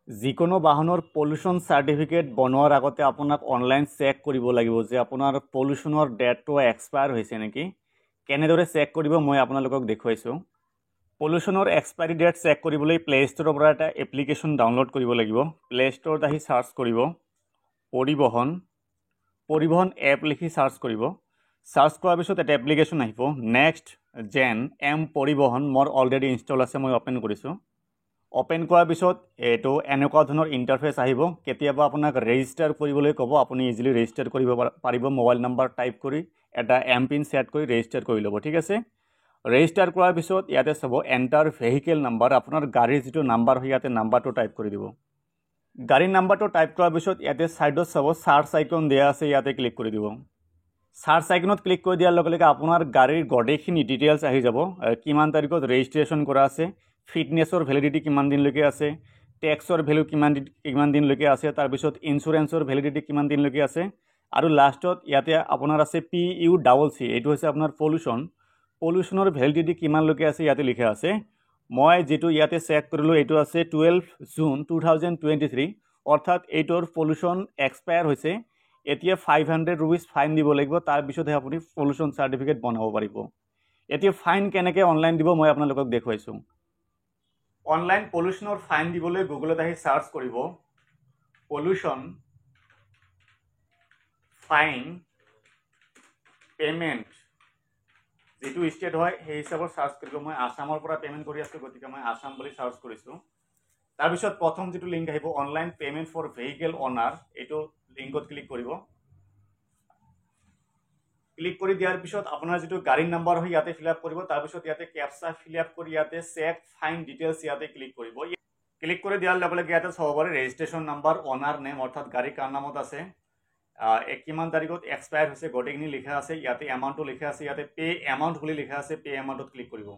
যিকোনো বাহনৰ pollution certificate বনোৱাৰ আগতে আপোনাক অনলাইন চেক কৰিব লাগিব যে আপোনাৰ পলিউশ্যনৰ ডেটটো এক্সপায়াৰ হৈছে নেকি। কেনেদৰে চেক কৰিব মই আপোনালোকক দেখুৱাইছোঁ। পলিউশ্যনৰ এক্সপায়াৰী ডেট চেক কৰিবলৈ প্লে ষ্ট'ৰৰ পৰা এটা এপ্লিকেশ্যন ডাউনলোড কৰিব লাগিব। প্লে ষ্ট'ৰত আহি চাৰ্চ কৰিব পৰিবহণ এপ লিখি চাৰ্চ কৰিব। চাৰ্চ কৰাৰ পিছত এটা এপ্লিকেশ্যন আহিব নেক্সট জেন এম পৰিবহণ। মোৰ অলৰেডি ইনষ্টল আছে, মই অ'পেন কৰিছোঁ। অ'পেন কৰাৰ পিছত এইটো এনেকুৱা ধৰণৰ ইণ্টাৰফেচ আহিব। কেতিয়াবা আপোনাক ৰেজিষ্টাৰ কৰিবলৈ ক'ব, আপুনি ইজিলি ৰেজিষ্টাৰ কৰিব পাৰিব। মোবাইল নাম্বাৰ টাইপ কৰি এটা এমপিন ছেট কৰি ৰেজিষ্টাৰ কৰি ল'ব, ঠিক আছে। ৰেজিষ্টাৰ কৰাৰ পিছত ইয়াতে চাব এণ্টাৰ ভেহিকেল নাম্বাৰ, আপোনাৰ গাড়ীৰ যিটো নাম্বাৰ হয় ইয়াতে নাম্বাৰটো টাইপ কৰি দিব। গাড়ীৰ নাম্বাৰটো টাইপ কৰাৰ পিছত ইয়াতে ছাইডত চাব চাৰ্চ আইকন দিয়া আছে, ইয়াতে ক্লিক কৰি দিব। চাৰ্চ আইকনত ক্লিক কৰি দিয়াৰ লগে লগে আপোনাৰ গাড়ীৰ গোটেইখিনি ডিটেইলছ আহি যাব। কিমান তাৰিখত ৰেজিষ্ট্ৰেশ্যন কৰা আছে, ফিটনেছৰ ভেলিডিটি কিমান দিনলৈকে আছে, টেক্সৰ ভেলু কিমান দিনলৈকে আছে, তাৰপিছত ইঞ্চুৰেঞ্চৰ ভেলিডিটি কিমান দিনলৈকে আছে, আৰু লাষ্টত ইয়াতে আপোনাৰ আছে PUCC, এইটো হৈছে আপোনাৰ পলিউশ্যনৰ ভেলিডিটি কিমানলৈকে আছে ইয়াতে লিখা আছে। মই যিটো ইয়াতে চেক কৰিলোঁ এইটো আছে 12 জুন 2023, অৰ্থাৎ এইটোৰ পলিউশ্যন এক্সপায়াৰ হৈছে। এতিয়া 500 ৰুপিজ ফাইন দিব লাগিব, তাৰপিছতহে আপুনি পলিউশ্যন চাৰ্টিফিকেট বনাব পাৰিব। এতিয়া ফাইন কেনেকৈ অনলাইন দিব মই আপোনালোকক দেখুৱাইছোঁ। অনলাইন পলিউশ্যনৰ ফাইন দিবলৈ গুগলত আহি চাৰ্চ কৰিব পলিউশ্যন ফাইন পে'মেণ্ট, যিটো ষ্টেট হয় সেই হিচাপত চাৰ্চ কৰিব। মই আছামৰ পৰা পে'মেণ্ট কৰি আছোঁ, গতিকে মই আছাম বুলি চাৰ্চ কৰিছোঁ। তাৰপিছত প্ৰথম যিটো লিংক আহিব অনলাইন পে'মেণ্ট ফৰ ভেহিকেল অনাৰ, এইটো লিংকত ক্লিক কৰিব। ক্লিক কৰি দিয়াৰ পিছত আপোনাৰ যিটো গাড়ীৰ নাম্বাৰ হয় ইয়াতে ফিল আপ কৰিব। তাৰপিছত ইয়াতে কেপচা ফিল আপ কৰি ইয়াতে চেক ফাইন ডিটেইলছ ইয়াতে ক্লিক কৰিব। ক্লিক কৰি দিয়াৰ লগে লগে ইয়াতে চাব পাৰে ৰেজিষ্ট্ৰেশ্যন নাম্বাৰ, অনাৰ নেম, অৰ্থাৎ গাড়ী কাৰ নামত আছে, কিমান তাৰিখত এক্সপায়াৰ হৈছে গোটেইখিনি লিখা আছে। ইয়াতে এমাউণ্টটো লিখা আছে, ইয়াতে পে' এমাউণ্ট বুলি লিখা আছে, পে' এমাউণ্টত ক্লিক কৰিব।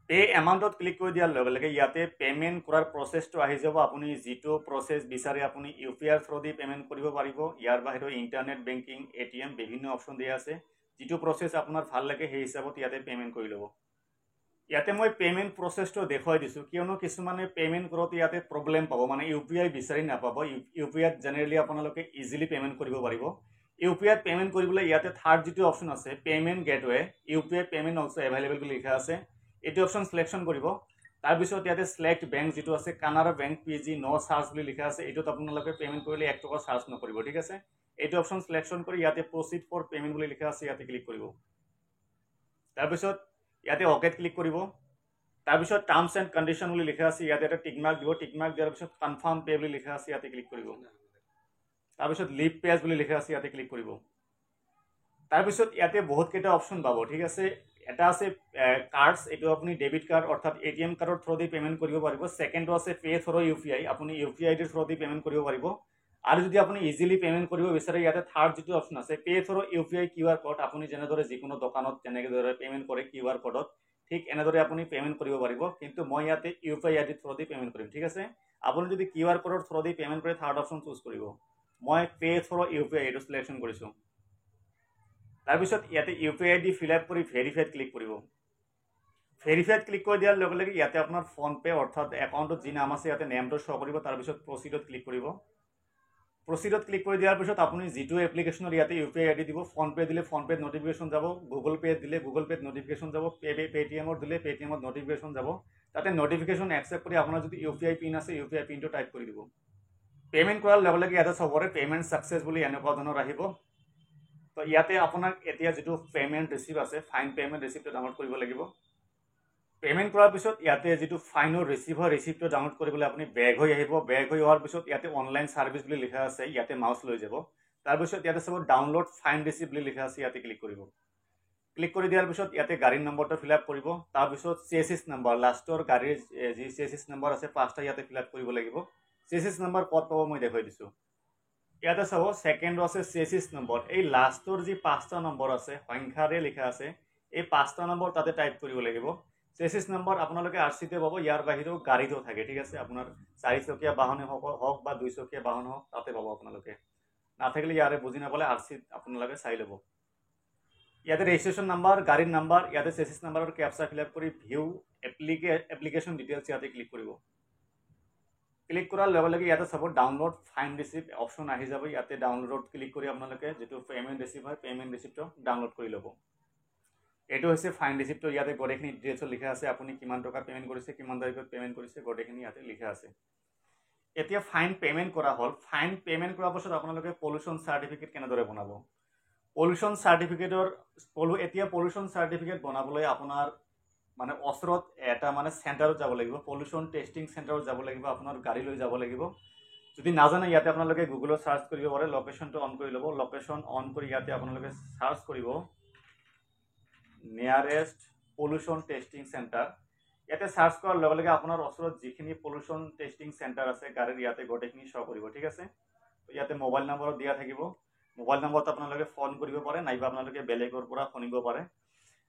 পে' এমাউণ্টত ক্লিক কৰি দিয়াৰ লগে লগে ইয়াতে পে'মেণ্ট কৰাৰ প্ৰচেছটো আহি যাব। আপুনি যিটো প্ৰচেছ বিচাৰে আপুনি UPI থ্ৰু দি পে'মেণ্ট কৰিব পাৰিব। ইয়াৰ বাহিৰেও ইণ্টাৰনেট বেংকিং, ATM বিভিন্ন অপশ্যন দিয়া আছে। যিটো প্ৰচেছ আপোনাৰ ভাল লাগে সেই হিচাপত ইয়াতে পে'মেণ্ট কৰি ল'ব। ইয়াতে মই পে'মেণ্ট প্ৰচেছটো দেখুৱাই দিছোঁ, কিয়নো কিছুমানে পে'মেণ্ট কৰোঁতে ইয়াতে প্ৰব্লেম পাব, মানে UPI বিচাৰি নাপাব। UPIত জেনেৰেলি আপোনালোকে ইজিলি পে'মেণ্ট কৰিব পাৰিব। UPIত পে'মেণ্ট কৰিবলৈ ইয়াতে থাৰ্ড যিটো অপশ্যন আছে payment gateway, UPI payment also' available বুলি লিখা আছে, এইটো অপশ্যন চিলেকশ্যন কৰিব। তাৰপিছত ইয়াতে চিলেক্ট বেংক যিটো আছে কানাড়া বেংক PG নো চাৰ্জ বুলি লিখা আছে, এইটোত আপোনালোকে পে'মেণ্ট কৰিলে 1 টকা চাৰ্জ নকৰিব, ঠিক আছে। এইটো অপশ্যন চিলেকশ্যন কৰি ইয়াতে প্ৰচিড ফৰ পে'মেণ্ট বুলি লিখা আছে, ইয়াতে ক্লিক কৰিব। তাৰপিছত ইয়াতে অ'কেত ক্লিক কৰিব। তাৰপিছত টাৰ্মছ এণ্ড কণ্ডিশ্যন বুলি লিখা আছে, ইয়াতে এটা টিকমাৰ্ক দিব। টিকমাৰ্ক দিয়াৰ পিছত কনফাৰ্ম পে' বুলি লিখা আছে, ইয়াতে ক্লিক কৰিব। তাৰপিছত লিভ পেজ বুলি লিখা আছে, ইয়াতে ক্লিক কৰিব। তাৰপিছত ইয়াতে বহুতকেইটা অপশ্যন পাব, ঠিক আছে। এটা আছে কাৰ্ডছ, এইটো আপুনি ডেবিট কাৰ্ড অৰ্থাৎ ATM কাৰ্ডৰ থ্ৰু দি পে'মেণ্ট কৰিব পাৰিব। ছেকেণ্ডটো আছে পে' থ্ৰু UPI, আপুনি UPI থ্ৰু দি পে'মেণ্ট কৰিব পাৰিব। আৰু যদি আপুনি ইজিলি পে'মেণ্ট কৰিব বিচাৰে ইয়াতে থাৰ্ড যিটো অপশ্যন আছে pay' through UPI QR code, আপুনি যেনেদৰে যিকোনো দোকানত যেনেদৰে পে'মেণ্ট কৰে QR কোডত, ঠিক এনেদৰে আপুনি পে'মেণ্ট কৰিব পাৰিব। কিন্তু মই ইয়াতে UPI ID থ্ৰু দি পে'মেণ্ট কৰিম, ঠিক আছে। আপুনি যদি QR কোডৰ থ্ৰু দি পে'মেণ্ট কৰে থাৰ্ড অপশ্যন চুজ কৰিব। মই পে' থ্ৰু UPI এইটো চিলেকশ্যন কৰিছোঁ। তাৰপিছত ইয়াতে UPI ID ফিল আপ কৰি ভেৰিফাইড ক্লিক কৰিব। ভেৰিফাইড ক্লিক কৰি দিয়াৰ লগে লগে ইয়াতে আপোনাৰ ফোনপে' অৰ্থাৎ একাউণ্টত যি নাম আছে ইয়াতে নেমটো শ্ব' কৰিব। তাৰপিছত প্ৰচিডত ক্লিক কৰিব। প্ৰচিডত ক্লিক কৰি দিয়াৰ পিছত আপুনি যিটো এপ্লিকেশ্যনত ইয়াতে UPI ID দিব, ফোনপে' দিলে ফোনপে'ত নটিফিকেশ্যন যাব, গুগল পে'ত দিলে গুগল পে'ত নটিফিকেশ্যন যাব, পে'টিএমত দিলে পে'টিএমত নটিফিকেশ্যন যাব। তাতে নটিফিকেশ্যন একচেপ্ট কৰি আপোনাৰ যদি UPI পিন আছে UPI পিনটো টাইপ কৰি দিব। পে'মেণ্ট কৰাৰ লগে লগে ইয়াতে চবৰে পে'মেণ্ট ছাকচেছ বুলি এনেকুৱা ধৰণৰ আহিব। তো ইয়াতে আপোনাক এতিয়া যিটো পে'মেণ্ট ৰিচিপ্ট আছে ফাইন পে'মেণ্ট ৰিচিপ্টটো ডাউনলোড কৰিব লাগিব। পে'মেণ্ট কৰাৰ পিছত ইয়াতে যিটো ফাইনৰ ৰিচিপ্ট হয় ৰিচিপ্টটো ডাউনলোড কৰিবলৈ আপুনি বেক হৈ আহিব। বেক হৈ অহাৰ পিছত ইয়াতে অনলাইন ছাৰ্ভিচ বুলি লিখা আছে, ইয়াতে মাউচ লৈ যাব। তাৰপিছত ইয়াতে চাব ডাউনলোড ফাইন ৰিচিপ্ট বুলি লিখা আছে, ইয়াতে ক্লিক কৰিব। ক্লিক কৰি দিয়াৰ পিছত ইয়াতে গাড়ীৰ নম্বৰটো ফিল আপ কৰিব। তাৰপিছত চেচিছ নম্বৰ, লাষ্টৰ গাড়ীৰ যি চেচিছ নম্বৰ আছে 5টা ইয়াতে ফিল আপ কৰিব লাগিব। চেচিছ নম্বৰ ক'ত পাব মই দেখুৱাই দিছোঁ। ইয়াতে চাব ছেকেণ্ড আছে চেচিছ নম্বৰ, এই লাষ্টৰ যি 5টা নম্বৰ আছে সংখ্যাৰে লিখা আছে, এই 5টা নম্বৰ তাতে টাইপ কৰিব লাগিব। চেচিছ নম্বৰ আপোনালোকে RCতে পাব, ইয়াৰ বাহিৰেও গাড়ীতো থাকে, ঠিক আছে। আপোনাৰ 4চকীয়া বাহনে হওক বা 2চকীয়া বাহন হওক তাতে পাব আপোনালোকে। নাথাকিলে ইয়াৰে বুজি নাপালে RCত আপোনালোকে চাই ল'ব। ইয়াতে ৰেজিষ্ট্ৰেশ্যন নাম্বাৰ, গাড়ীৰ নাম্বাৰ, ইয়াতে চেচিছ নাম্বাৰৰ কেপচা ফিল আপ কৰি ভিউ এপ্লিকেশ্যন ডিটেইলছ ইয়াতে ক্লিক কৰিব। ক্লিক কৰাৰ লগে লগে ইয়াতে চাব ডাউনলোড ফাইন ৰিচিপ্ট অপশ্যন আহি যাব। ইয়াতে ডাউনলোডত ক্লিক কৰি আপোনালোকে যিটো পে'মেণ্ট ৰিচিপ্ট হয় পে'মেণ্ট ৰিচিপ্টটো ডাউনলোড কৰি ল'ব। এইটো হৈছে ফাইন ৰিচিপ্টটো। ইয়াতে গোটেইখিনি ডিটেইলছত লিখা আছে, আপুনি কিমান টকা পে'মেণ্ট কৰিছে, কিমান তাৰিখত পে'মেণ্ট কৰিছে, গোটেইখিনি ইয়াতে লিখা আছে। এতিয়া ফাইন পে'মেণ্ট কৰা হ'ল। ফাইন পে'মেণ্ট কৰাৰ পাছত আপোনালোকে পলিউশ্যন চাৰ্টিফিকেট কেনেদৰে বনাব? পলিউশ্যন চাৰ্টিফিকেটৰ এতিয়া পলিউশ্যন চাৰ্টিফিকেট বনাবলৈ আপোনাৰ মানে ওচৰত এটা মানে চেণ্টাৰত যাব লাগিব, পলিউশ্যন টেষ্টিং চেণ্টাৰত যাব লাগিব, আপোনাৰ গাড়ী লৈ যাব লাগিব। যদি নাজানে ইয়াতে আপোনালোকে গুগলত চাৰ্চ কৰিব পাৰে, লোকেশ্যনটো অন কৰি ল'ব। লোকেশ্যন অন কৰি ইয়াতে আপোনালোকে চাৰ্চ কৰিব নিয়াৰেষ্ট পলিউশ্যন টেষ্টিং চেণ্টাৰ। ইয়াতে চাৰ্চ কৰাৰ লগে লগে আপোনাৰ ওচৰত যিখিনি পলিউশ্যন টেষ্টিং চেণ্টাৰ আছে গাড়ীৰ ইয়াতে গোটেইখিনি শ্ব' কৰিব, ঠিক আছে। ইয়াতে মোবাইল নম্বৰত দিয়া থাকিব। মোবাইল নম্বৰত আপোনালোকে ফোন কৰিব পাৰে, নাইবা আপোনালোকে বেলেগৰ পৰা শুনিব পাৰে।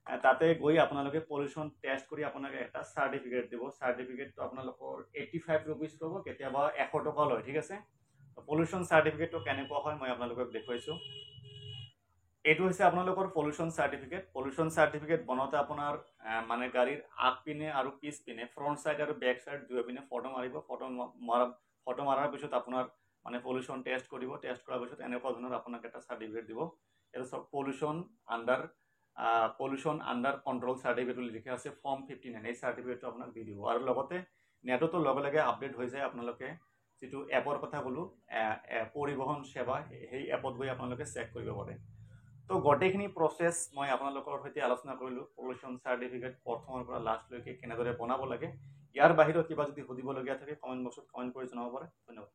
তাতে গৈ আপোনালোকে পলিউশ্যন টেষ্ট কৰি আপোনালোকে এটা চাৰ্টিফিকেট দিব। চাৰ্টিফিকেটটো আপোনালোকৰ 85 ৰুপিজ ল'ব, কেতিয়াবা 100 টকা লয়, ঠিক আছে। পলিউশ্যন চাৰ্টিফিকেটটো কেনেকুৱা হয় মই আপোনালোকক দেখুৱাইছোঁ। এইটো হৈছে আপোনালোকৰ পলিউশ্যন চাৰ্টিফিকেট। পলিউশ্যন চাৰ্টিফিকেট বনাওঁতে আপোনাৰ মানে গাড়ীৰ আগপিনে আৰু পিছপিনে ফ্ৰণ্ট ছাইড আৰু বেক ছাইড দুয়োপিনে ফটো মাৰিব। ফটো মাৰাৰ পিছত আপোনাৰ মানে পলিউশ্যন টেষ্ট কৰিব। টেষ্ট কৰাৰ পিছত এনেকুৱা ধৰণৰ আপোনাক এটা চাৰ্টিফিকেট দিব। এইটো চব পলিউশ্যন আণ্ডাৰ কণ্ট্ৰল চাৰ্টিফিকেট বুলি লিখা আছে, ফৰ্ম 59। এই চাৰ্টিফিকেটটো আপোনাক দি দিব। আৰু লগতে নেটতো লগে লগে আপডেট হৈ যায়। আপোনালোকে যিটো এপৰ কথা ক'লোঁ পৰিবহণ সেৱা, সেই এপত গৈ আপোনালোকে চেক কৰিব পাৰে। তো গোটেইখিনি প্ৰচেছ মই আপোনালোকৰ সৈতে আলোচনা কৰিলোঁ। পলিউশ্যন চাৰ্টিফিকেট প্ৰথমৰ পৰা লাষ্টলৈকে কেনেদৰে বনাব লাগে। ইয়াৰ বাহিৰত কিবা যদি সুধিবলগীয়া থাকে কমেণ্ট বক্সত কমেণ্ট কৰি জনাব পাৰে। ধন্যবাদ।